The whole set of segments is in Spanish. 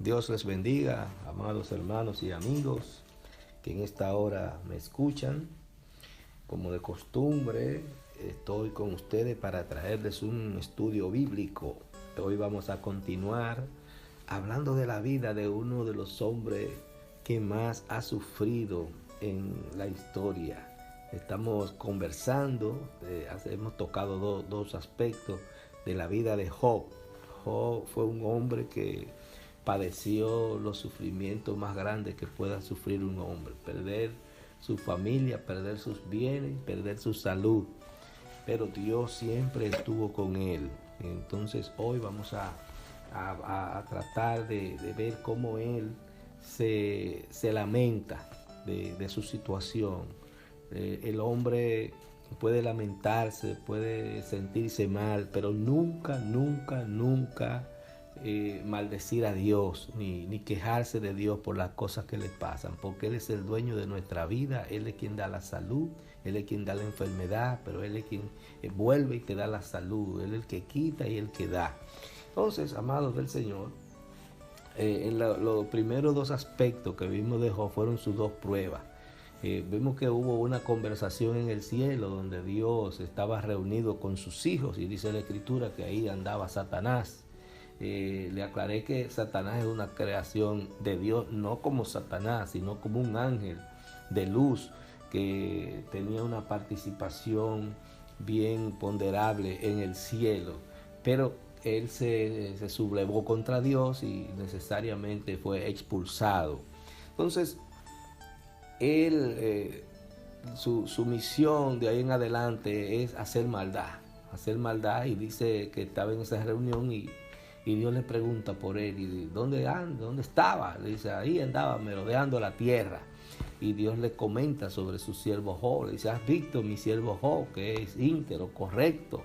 Dios les bendiga, amados hermanos y amigos que en esta hora me escuchan. Como de costumbre, estoy con ustedes para traerles un estudio bíblico. Hoy vamos a continuar hablando de la vida de uno de los hombres que más ha sufrido en la historia. Estamos conversando, hemos tocado dos aspectos de la vida de Job. Job fue un hombre que padeció los sufrimientos más grandes que pueda sufrir un hombre: perder su familia, perder sus bienes, perder su salud. Pero Dios siempre estuvo con él. Entonces hoy vamos a tratar de ver cómo él se lamenta de su situación. El hombre puede lamentarse, puede sentirse mal, pero nunca maldecir a Dios, ni quejarse de Dios por las cosas que le pasan, porque Él es el dueño de nuestra vida. Él es quien da la salud, Él es quien da la enfermedad, pero Él es quien vuelve y te da la salud. Él es el que quita y el que da. Entonces, amados del Señor, en los primeros dos aspectos que vimos de Job fueron sus dos pruebas. Vemos que hubo una conversación en el cielo donde Dios estaba reunido con sus hijos, y dice la Escritura que ahí andaba Satanás. Le aclaré que Satanás es una creación de Dios, no como Satanás, sino como un ángel de luz que tenía una participación bien ponderable en el cielo, pero él se sublevó contra Dios y necesariamente fue expulsado. Entonces, él, su misión de ahí en adelante es hacer maldad, y dice que estaba en esa reunión y Dios le pregunta por él, y ¿dónde estaba? Le dice, ahí andaba merodeando la tierra. Y Dios le comenta sobre su siervo Job. Le dice, ¿has visto mi siervo Job, que es íntegro, correcto,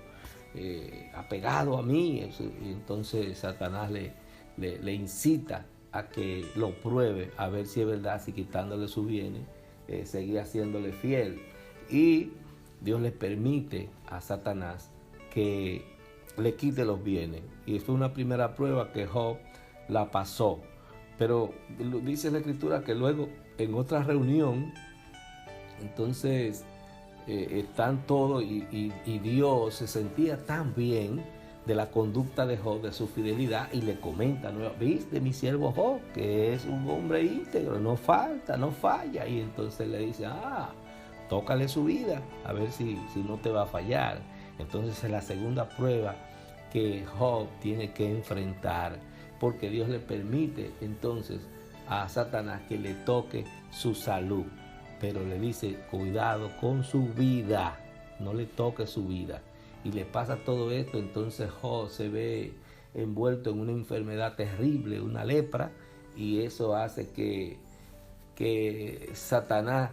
apegado a mí? Y entonces Satanás le incita a que lo pruebe, a ver si es verdad, si quitándole sus bienes, seguía haciéndole fiel. Y Dios le permite a Satanás que le quite los bienes. Y fue una primera prueba que Job la pasó. Pero dice la Escritura que luego, en otra reunión, entonces están todos, y Dios se sentía tan bien de la conducta de Job, de su fidelidad, y le comenta: ¿viste mi siervo Job, que es un hombre íntegro, no falta, no falla? Y entonces le dice: tócale su vida, a ver si no te va a fallar. Entonces es la segunda prueba que Job tiene que enfrentar, porque Dios le permite entonces a Satanás que le toque su salud, pero le dice: cuidado con su vida, no le toque su vida. Y le pasa todo esto. Entonces Job se ve envuelto en una enfermedad terrible, una lepra, y eso hace que Satanás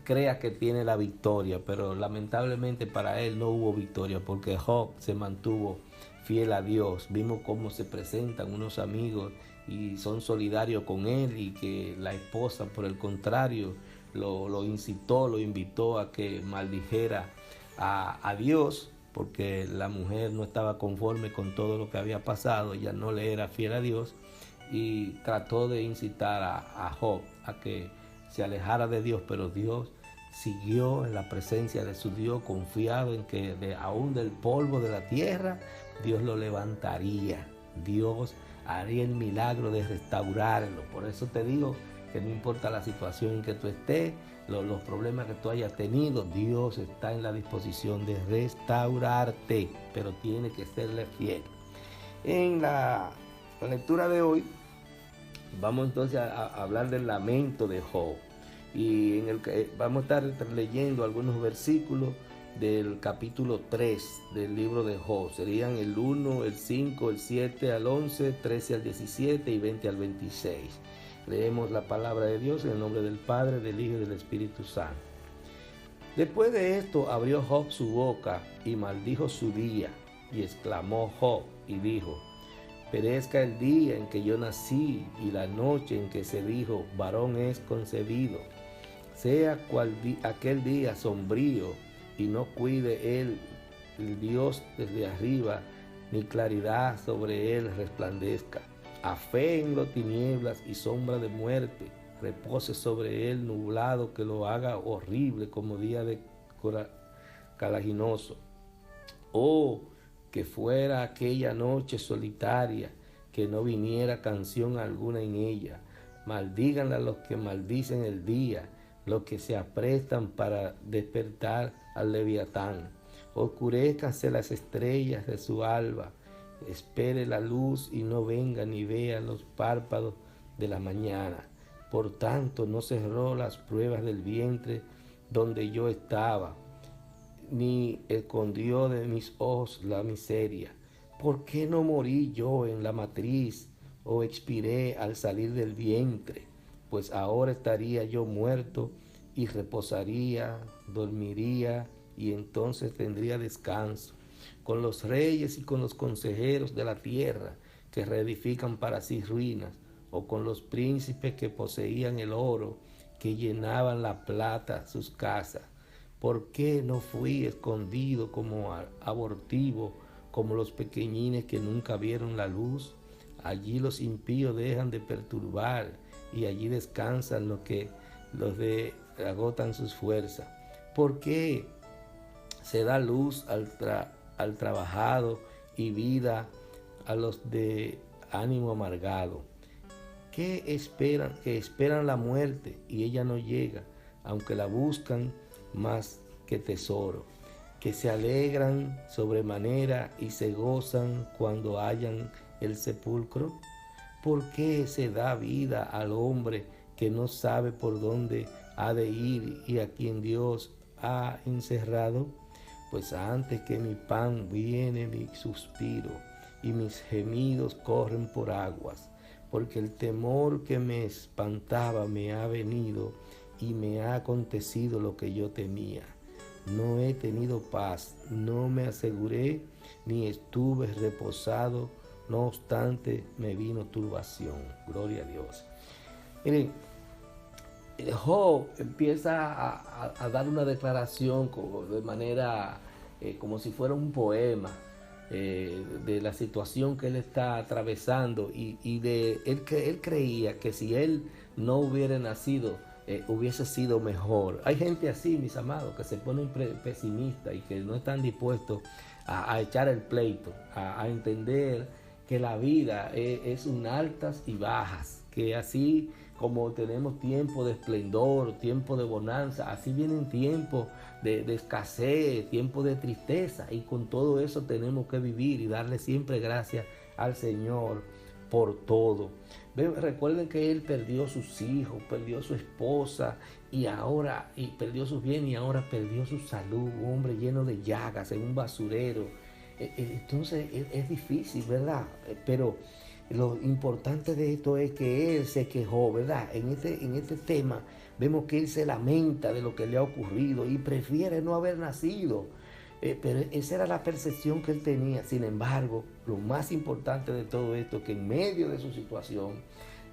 crea que tiene la victoria, pero lamentablemente para él no hubo victoria, porque Job se mantuvo fiel a Dios. Vimos cómo se presentan unos amigos y son solidarios con él, y que la esposa, por el contrario, lo incitó, lo invitó a que maldijera a Dios, porque la mujer no estaba conforme con todo lo que había pasado. Ella no le era fiel a Dios, y trató de incitar a Job a que se alejara de Dios, pero Dios siguió en la presencia de su Dios, confiado en que aún del polvo de la tierra Dios lo levantaría. Dios haría el milagro de restaurarlo. Por eso te digo que no importa la situación en que tú estés, los problemas que tú hayas tenido, Dios está en la disposición de restaurarte, pero tiene que serle fiel. En la lectura de hoy vamos entonces a hablar del lamento de Job, y en el que vamos a estar leyendo algunos versículos del capítulo 3 del libro de Job. Serían el 1, el 5, el 7 al 11, 13 al 17 y 20 al 26. Leemos la palabra de Dios en el nombre del Padre, del Hijo y del Espíritu Santo. Después de esto abrió Job su boca y maldijo su día, y exclamó Job y dijo: perezca el día en que yo nací, y la noche en que se dijo: varón es concebido. Sea aquel día sombrío, y no cuide él el Dios desde arriba, ni claridad sobre él resplandezca. aféenlo tinieblas y sombra de muerte, repose sobre él nublado que lo haga horrible como día de calaginoso. Oh, que fuera aquella noche solitaria, que no viniera canción alguna en ella. Maldíganla los que maldicen el día, los que se aprestan para despertar al Leviatán. Oscurezcanse las estrellas de su alba, espere la luz y no venga ni vea los párpados de la mañana. Por tanto, no cerró las pruebas del vientre donde yo estaba, ni escondió de mis ojos la miseria. ¿Por qué no morí yo en la matriz o expiré al salir del vientre? Pues ahora estaría yo muerto y reposaría, dormiría y entonces tendría descanso con los reyes y con los consejeros de la tierra que reedifican para sí ruinas, o con los príncipes que poseían el oro, que llenaban la plata sus casas. ¿Por qué no fui escondido como abortivo, como los pequeñines que nunca vieron la luz? Allí los impíos dejan de perturbar y allí descansan los que agotan sus fuerzas. ¿Por qué se da luz al trabajado y vida a los de ánimo amargado? ¿Qué esperan? Que esperan la muerte y ella no llega, aunque la buscan más que tesoro, que se alegran sobremanera y se gozan cuando hallan el sepulcro. ¿Por qué se da vida al hombre que no sabe por dónde ha de ir y a quien Dios ha encerrado? Pues antes que mi pan viene mi suspiro y mis gemidos corren por aguas, porque el temor que me espantaba me ha venido y me ha acontecido lo que yo temía. No he tenido paz, no me aseguré, ni estuve reposado, no obstante me vino turbación. Gloria a Dios. Miren, Job empieza a dar una declaración de manera como si fuera un poema de la situación que él está atravesando y de él creía que si él no hubiera nacido hubiese sido mejor. Hay gente así, mis amados, que se ponen pesimistas y que no están dispuestos a echar el pleito, a entender que la vida es un altas y bajas, que así como tenemos tiempo de esplendor, tiempo de bonanza, así vienen tiempos de escasez, tiempos de tristeza, y con todo eso tenemos que vivir y darle siempre gracias al Señor por todo. Recuerden que él perdió sus hijos, perdió su esposa y perdió sus bienes y ahora perdió su salud, un hombre lleno de llagas en un basurero. Entonces es difícil, ¿verdad? Pero lo importante de esto es que él se quejó, ¿verdad? En este tema vemos que él se lamenta de lo que le ha ocurrido y prefiere no haber nacido. Pero esa era la percepción que él tenía. Sin embargo, lo más importante de todo esto es que en medio de su situación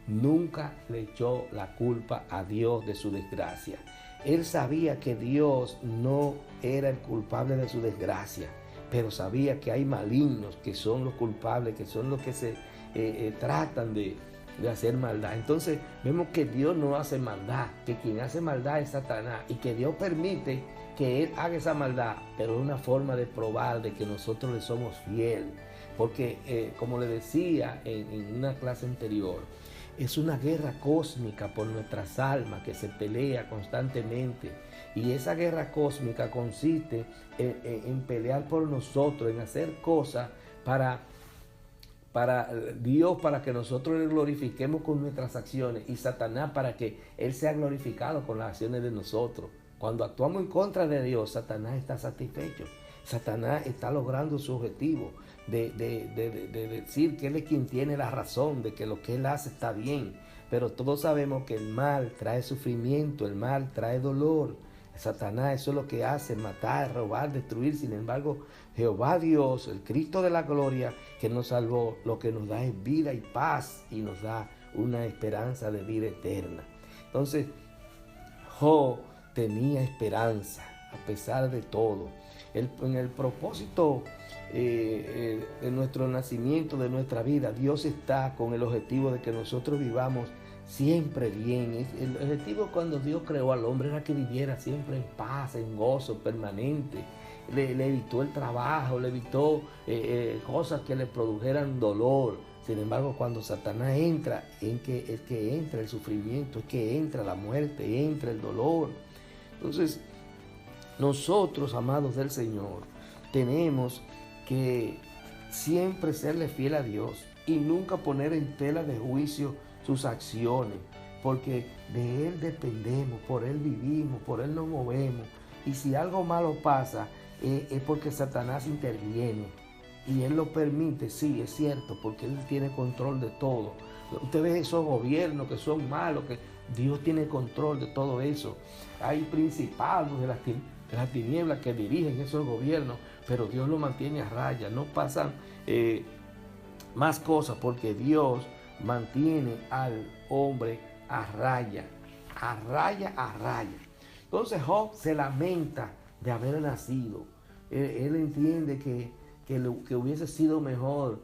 nunca le echó la culpa a Dios de su desgracia. Él sabía que Dios no era el culpable de su desgracia, pero sabía que hay malignos que son los culpables, que son los que se tratan de hacer maldad. Entonces vemos que Dios no hace maldad, que quien hace maldad es Satanás, y que Dios permite que él haga esa maldad, pero es una forma de probar de que nosotros le somos fiel, porque como le decía en una clase anterior, es una guerra cósmica por nuestras almas que se pelea constantemente, y esa guerra cósmica consiste en pelear por nosotros, en hacer cosas para Dios, para que nosotros le glorifiquemos con nuestras acciones, y Satanás para que él sea glorificado con las acciones de nosotros. Cuando actuamos en contra de Dios, Satanás está satisfecho. Satanás está logrando su objetivo de decir que él es quien tiene la razón, de que lo que él hace está bien. Pero todos sabemos que el mal trae sufrimiento, el mal trae dolor. Satanás eso es lo que hace, matar, robar, destruir. Sin embargo, Jehová Dios, el Cristo de la gloria que nos salvó, lo que nos da es vida y paz y nos da una esperanza de vida eterna. Entonces, Job tenía esperanza a pesar de todo. en el propósito de nuestro nacimiento, de nuestra vida. Dios está con el objetivo de que nosotros vivamos siempre bien. El objetivo cuando Dios creó al hombre era que viviera siempre en paz, en gozo permanente. Le evitó el trabajo, le evitó cosas que le produjeran dolor. Sin embargo, cuando Satanás entra, es que entra el sufrimiento, es que entra la muerte, entra el dolor. Entonces, nosotros, amados del Señor, tenemos que siempre serle fiel a Dios y nunca poner en tela de juicio sus acciones, porque de Él dependemos, por Él vivimos, por Él nos movemos. Y si algo malo pasa, es porque Satanás interviene y Él lo permite, sí, es cierto, porque Él tiene control de todo. Usted ve esos gobiernos que son malos, que Dios tiene control de todo eso. Hay principados de las tinieblas que dirigen esos gobiernos, pero Dios lo mantiene a raya. No pasan más cosas porque Dios mantiene al hombre a raya, a raya, a raya. Entonces Job se lamenta de haber nacido. Él entiende que hubiese sido mejor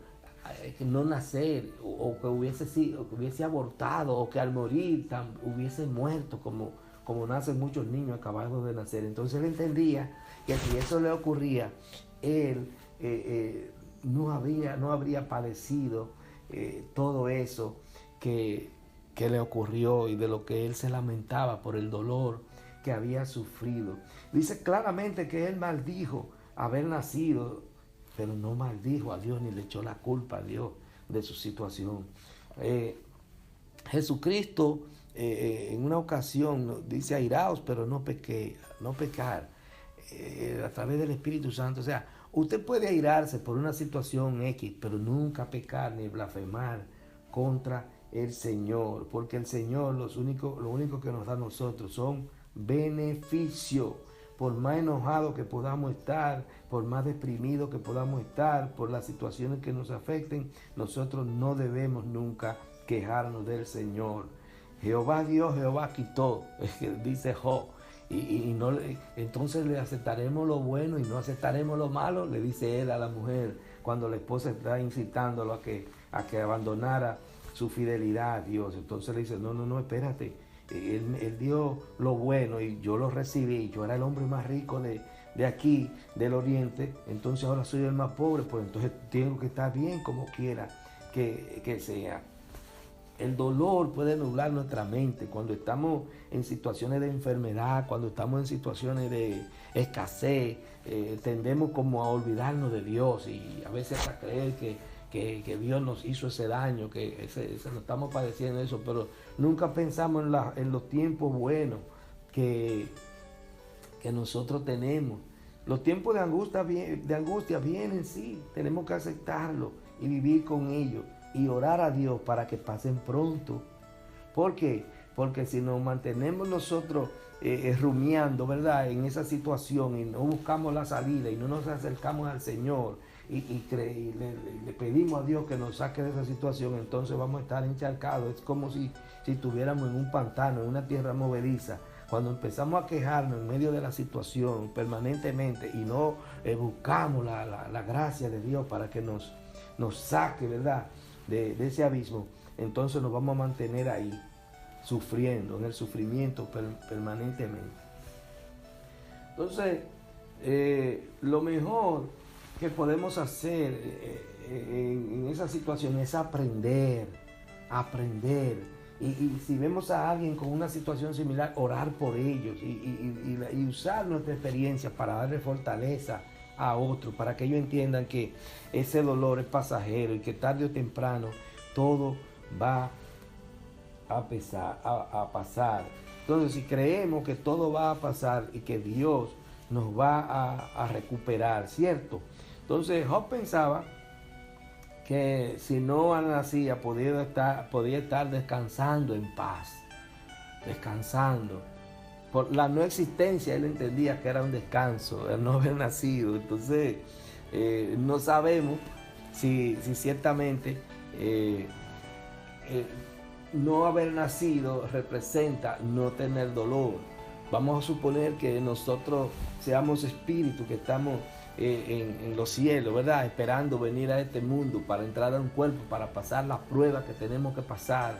que no nacer, o que hubiese abortado, o que al morir hubiese muerto como nacen muchos niños acabados de nacer. Entonces él entendía que si eso le ocurría, él no habría padecido todo eso que le ocurrió y de lo que él se lamentaba por el dolor que había sufrido. Dice claramente que él maldijo haber nacido, pero no maldijo a Dios ni le echó la culpa a Dios de su situación. Jesucristo en una ocasión dice: airaos, pero no pecar, a través del Espíritu Santo. O sea, usted puede airarse por una situación X, pero nunca pecar ni blasfemar contra el Señor, porque el Señor lo único que nos da a nosotros son beneficios. Por más enojados que podamos estar, por más deprimidos que podamos estar, por las situaciones que nos afecten, nosotros no debemos nunca quejarnos del Señor. Jehová dio, Jehová quitó, dice Job. Entonces le aceptaremos lo bueno y no aceptaremos lo malo, le dice él a la mujer cuando la esposa está incitándolo a que abandonara su fidelidad a Dios. Entonces le dice: no, espérate. Él dio lo bueno y yo lo recibí. Yo era el hombre más rico de aquí, del oriente. Entonces ahora soy el más pobre. Pues entonces tengo que estar bien como quiera que sea. El dolor puede nublar nuestra mente cuando estamos en situaciones de enfermedad, cuando estamos en situaciones de escasez. Tendemos como a olvidarnos de Dios y a veces a creer que Dios nos hizo ese daño, que nos estamos padeciendo eso, pero nunca pensamos en los tiempos buenos que nosotros tenemos. Los tiempos de angustia vienen, sí, tenemos que aceptarlo y vivir con ellos y orar a Dios para que pasen pronto. ¿Por qué? Porque si nos mantenemos nosotros rumiando, ¿verdad?, en esa situación y no buscamos la salida y no nos acercamos al Señor y le pedimos a Dios que nos saque de esa situación, entonces vamos a estar encharcados. Es como si estuviéramos en un pantano, en una tierra movediza. Cuando empezamos a quejarnos en medio de la situación permanentemente y no buscamos la gracia de Dios para que nos saque, ¿verdad?, de ese abismo, entonces nos vamos a mantener ahí, sufriendo, en el sufrimiento permanentemente. Entonces, lo mejor que podemos hacer en esa situación es aprender. Y si vemos a alguien con una situación similar, orar por ellos y usar nuestra experiencia para darle fortaleza a otros, para que ellos entiendan que ese dolor es pasajero y que tarde o temprano todo va a pasar. Entonces, si creemos que todo va a pasar y que Dios nos va a recuperar, ¿cierto? Entonces Job pensaba que si no nacía podía estar descansando en paz, descansando. Por la no existencia él entendía que era un descanso, el no haber nacido. Entonces no sabemos si ciertamente no haber nacido representa no tener dolor, Vamos a suponer que nosotros seamos espíritus que estamos en los cielos, ¿verdad? Esperando venir a este mundo para entrar a un cuerpo, para pasar las pruebas que tenemos que pasar,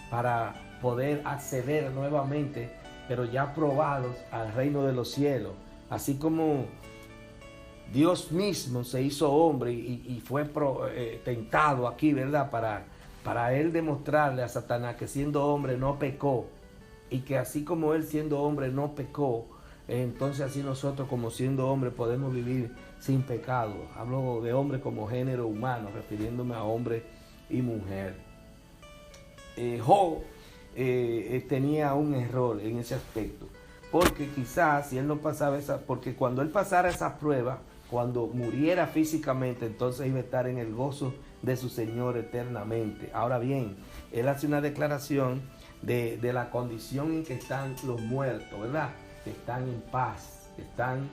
para poder acceder nuevamente, pero ya probados al reino de los cielos. Así como Dios mismo se hizo hombre y fue tentado aquí, ¿verdad? Para él demostrarle a Satanás que siendo hombre no pecó, y que así como él siendo hombre no pecó, entonces así nosotros como siendo hombre podemos vivir sin pecado. Hablo de hombre como género humano, refiriéndome a hombre y mujer. Job tenía un error en ese aspecto, porque quizás si él no pasaba porque cuando él pasara esas pruebas, cuando muriera físicamente, entonces iba a estar en el gozo de su Señor eternamente. Ahora bien, él hace una declaración de la condición en que están los muertos, ¿verdad? Que están en paz, que están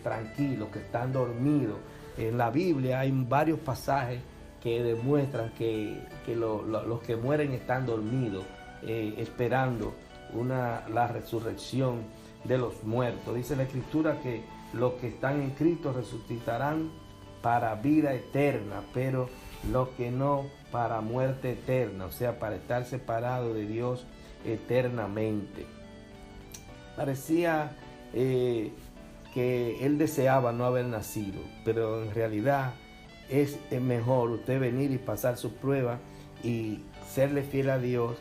tranquilos, que están dormidos. En la Biblia hay varios pasajes que demuestran que los que mueren están dormidos, esperando la resurrección de los muertos. Dice la Escritura que los que están en Cristo resucitarán para vida eterna, pero los que no, para muerte eterna, o sea, para estar separado de Dios eternamente. Parecía que él deseaba no haber nacido, pero en realidad es mejor usted venir y pasar su prueba y serle fiel a Dios,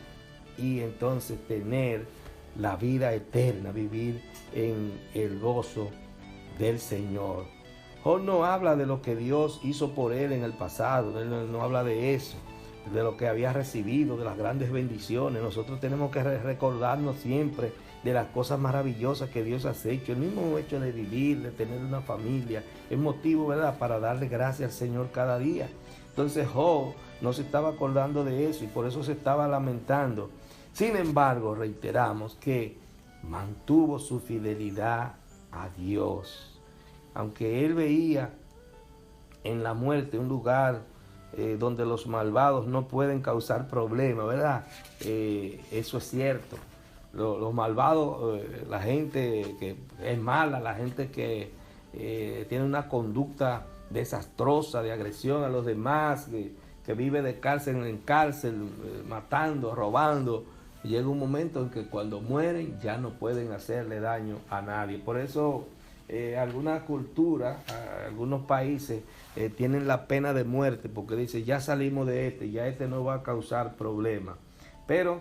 y entonces tener la vida eterna, vivir en el gozo del Señor. Job no habla de lo que Dios hizo por él en el pasado, él no habla de eso, de lo que había recibido, de las grandes bendiciones. Nosotros tenemos que recordarnos siempre de las cosas maravillosas que Dios ha hecho. El mismo hecho de vivir, de tener una familia, es motivo, ¿verdad?, para darle gracias al Señor cada día. Entonces Job no se estaba acordando de eso y por eso se estaba lamentando. Sin embargo, reiteramos que mantuvo su fidelidad a Dios. Aunque él veía en la muerte un lugar donde los malvados no pueden causar problemas, ¿verdad? Eso es cierto. Los malvados, la gente que es mala, la gente que tiene una conducta desastrosa de agresión a los demás, que vive de cárcel en cárcel, matando, robando, llega un momento en que cuando mueren ya no pueden hacerle daño a nadie. Por eso algunas culturas, algunos países tienen la pena de muerte, porque dicen ya salimos de ya no va a causar problemas. Pero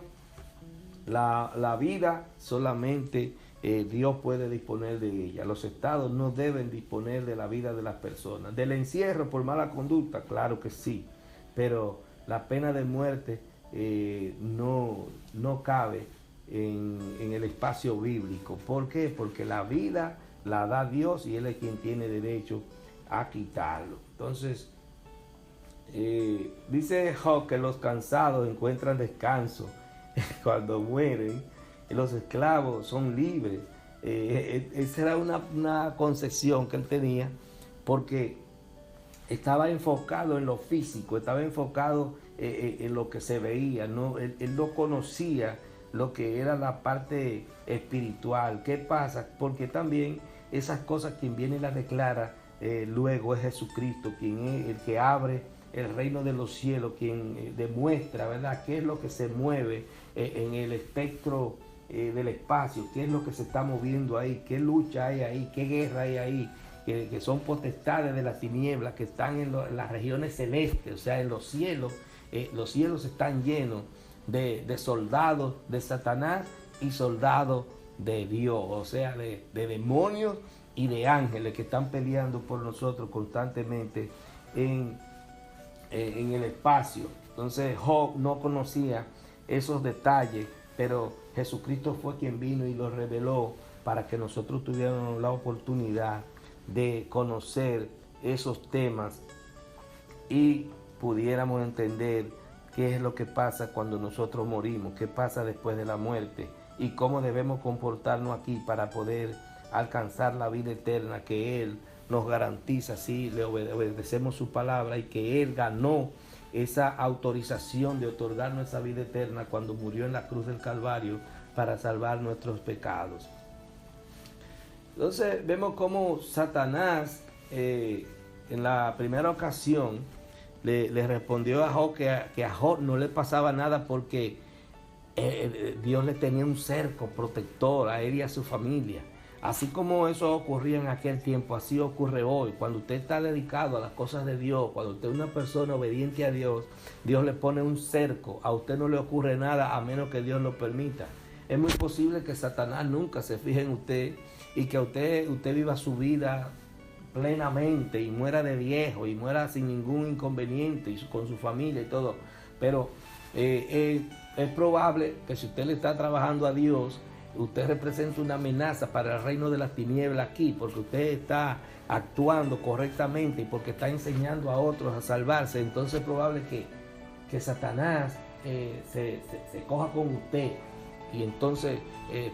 la vida solamente Dios puede disponer de ella. Los estados no deben disponer de la vida de las personas. Del encierro por mala conducta, claro que sí, pero la pena de muerte no cabe en el espacio bíblico. ¿Por qué? Porque la vida la da Dios y Él es quien tiene derecho a quitarlo. Entonces, dice Job que los cansados encuentran descanso cuando mueren, los esclavos son libres. Esa era una concepción que él tenía, porque estaba enfocado en lo físico, estaba enfocado en lo que se veía, ¿no? Él no conocía lo que era la parte espiritual. ¿Qué pasa? Porque también esas cosas quien viene y las declara luego es Jesucristo, quien es el que abre el reino de los cielos, quien demuestra, ¿verdad?, qué es lo que se mueve en el espectro del espacio, qué es lo que se está moviendo ahí, qué lucha hay ahí, qué guerra hay ahí, que son potestades de las tinieblas que están en las regiones celestes, o sea, en los cielos están llenos de soldados de Satanás y soldados de Dios, o sea, de demonios y de ángeles que están peleando por nosotros constantemente en el espacio. Entonces Job no conocía esos detalles, pero Jesucristo fue quien vino y los reveló para que nosotros tuviéramos la oportunidad de conocer esos temas y pudiéramos entender qué es lo que pasa cuando nosotros morimos, qué pasa después de la muerte y cómo debemos comportarnos aquí para poder alcanzar la vida eterna que Él nos garantiza si le obedecemos su palabra, y que Él ganó esa autorización de otorgarnos esa vida eterna cuando murió en la cruz del Calvario para salvar nuestros pecados. Entonces vemos cómo Satanás en la primera ocasión le respondió a Job que a Job no le pasaba nada porque Dios le tenía un cerco protector a él y a su familia. Así como eso ocurría en aquel tiempo, así ocurre hoy. Cuando usted está dedicado a las cosas de Dios, cuando usted es una persona obediente a Dios, Dios le pone un cerco. A usted no le ocurre nada a menos que Dios lo permita. Es muy posible que Satanás nunca se fije en usted y que usted viva su vida plenamente y muera de viejo y muera sin ningún inconveniente y con su familia y todo. Pero es probable que si usted le está trabajando a Dios, usted representa una amenaza para el reino de las tinieblas aquí, porque usted está actuando correctamente y porque está enseñando a otros a salvarse. Entonces es probable que Satanás se coja con usted y entonces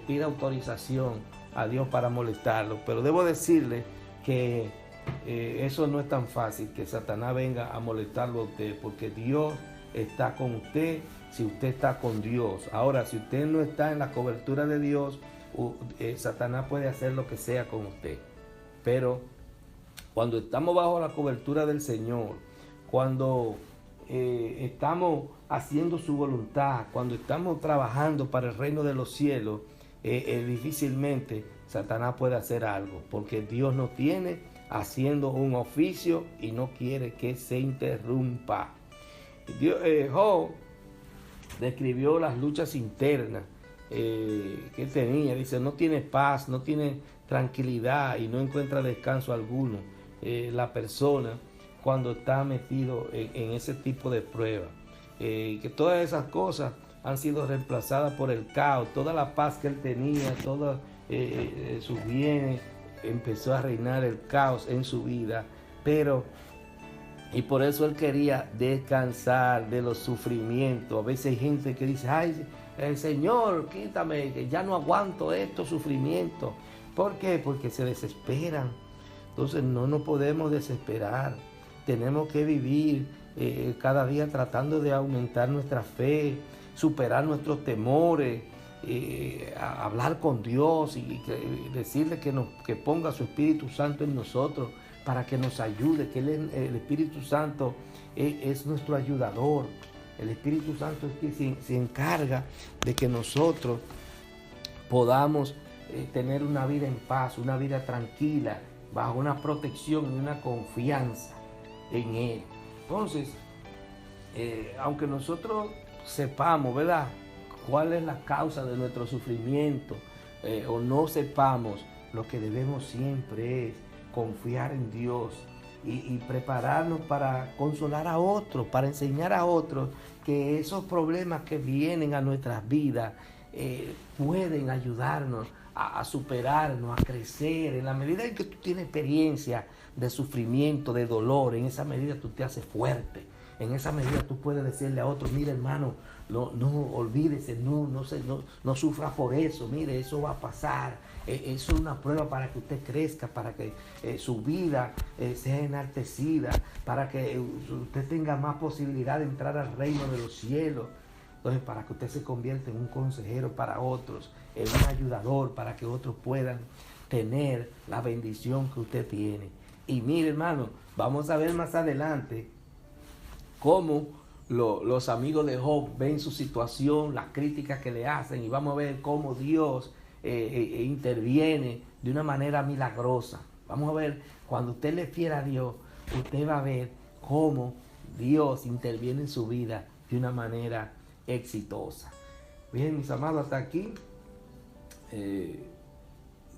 pida autorización a Dios para molestarlo. Pero debo decirle que eso no es tan fácil, que Satanás venga a molestarlo a usted, porque Dios está con usted si usted está con Dios. Ahora, si usted no está en la cobertura de Dios, Satanás puede hacer lo que sea con usted. Pero cuando estamos bajo la cobertura del Señor, cuando estamos haciendo su voluntad, cuando estamos trabajando para el reino de los cielos, difícilmente Satanás puede hacer algo, porque Dios nos tiene haciendo un oficio y no quiere que se interrumpa. Job describió las luchas internas que tenía. Dice, no tiene paz, no tiene tranquilidad y no encuentra descanso alguno la persona cuando está metido en ese tipo de pruebas. Que todas esas cosas han sido reemplazadas por el caos. Toda la paz que él tenía, todos sus bienes, empezó a reinar el caos en su vida. Y por eso él quería descansar de los sufrimientos. A veces hay gente que dice, ay, Señor, quítame, que ya no aguanto estos sufrimientos. ¿Por qué? Porque se desesperan. Entonces no nos podemos desesperar. Tenemos que vivir cada día tratando de aumentar nuestra fe, superar nuestros temores, hablar con Dios y decirle que ponga su Espíritu Santo en nosotros para que nos ayude, que el Espíritu Santo es nuestro ayudador. El Espíritu Santo es que se encarga de que nosotros podamos tener una vida en paz, una vida tranquila, bajo una protección y una confianza en Él. Entonces, aunque nosotros sepamos, ¿verdad?, cuál es la causa de nuestro sufrimiento, o no sepamos, lo que debemos siempre es confiar en Dios y prepararnos para consolar a otros, para enseñar a otros que esos problemas que vienen a nuestras vidas pueden ayudarnos a superarnos, a crecer. En la medida en que tú tienes experiencia de sufrimiento, de dolor, en esa medida tú te haces fuerte. En esa medida tú puedes decirle a otros, mire hermano, no olvídese, no sufra por eso, mire, eso va a pasar. Eso es una prueba para que usted crezca, para que su vida sea enaltecida, para que usted tenga más posibilidad de entrar al reino de los cielos. Entonces, para que usted se convierta en un consejero para otros, en un ayudador, para que otros puedan tener la bendición que usted tiene. Y mire hermano, vamos a ver más adelante cómo los amigos de Job ven su situación, las críticas que le hacen, y vamos a ver cómo Dios interviene de una manera milagrosa. Vamos a ver, cuando usted le fiera a Dios, usted va a ver cómo Dios interviene en su vida de una manera exitosa. Bien, mis amados, hasta aquí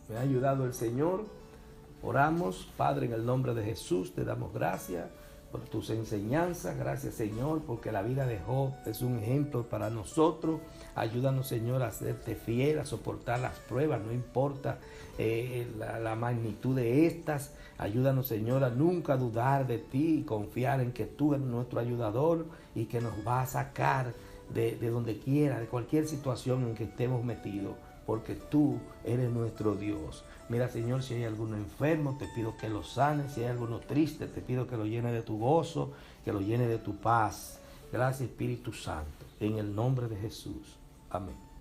me ha ayudado el Señor. Oramos. Padre, en el nombre de Jesús te damos gracias por tus enseñanzas. Gracias, Señor, porque la vida de Job es un ejemplo para nosotros. Ayúdanos, Señor, a serte fiel, a soportar las pruebas, no importa la magnitud de estas. Ayúdanos, Señor, a nunca dudar de ti y confiar en que tú eres nuestro ayudador y que nos va a sacar de donde quiera, de cualquier situación en que estemos metidos, porque tú eres nuestro Dios. Mira, Señor, si hay alguno enfermo, te pido que lo sanes. Si hay alguno triste, te pido que lo llene de tu gozo, que lo llene de tu paz. Gracias, Espíritu Santo, en el nombre de Jesús. Amén.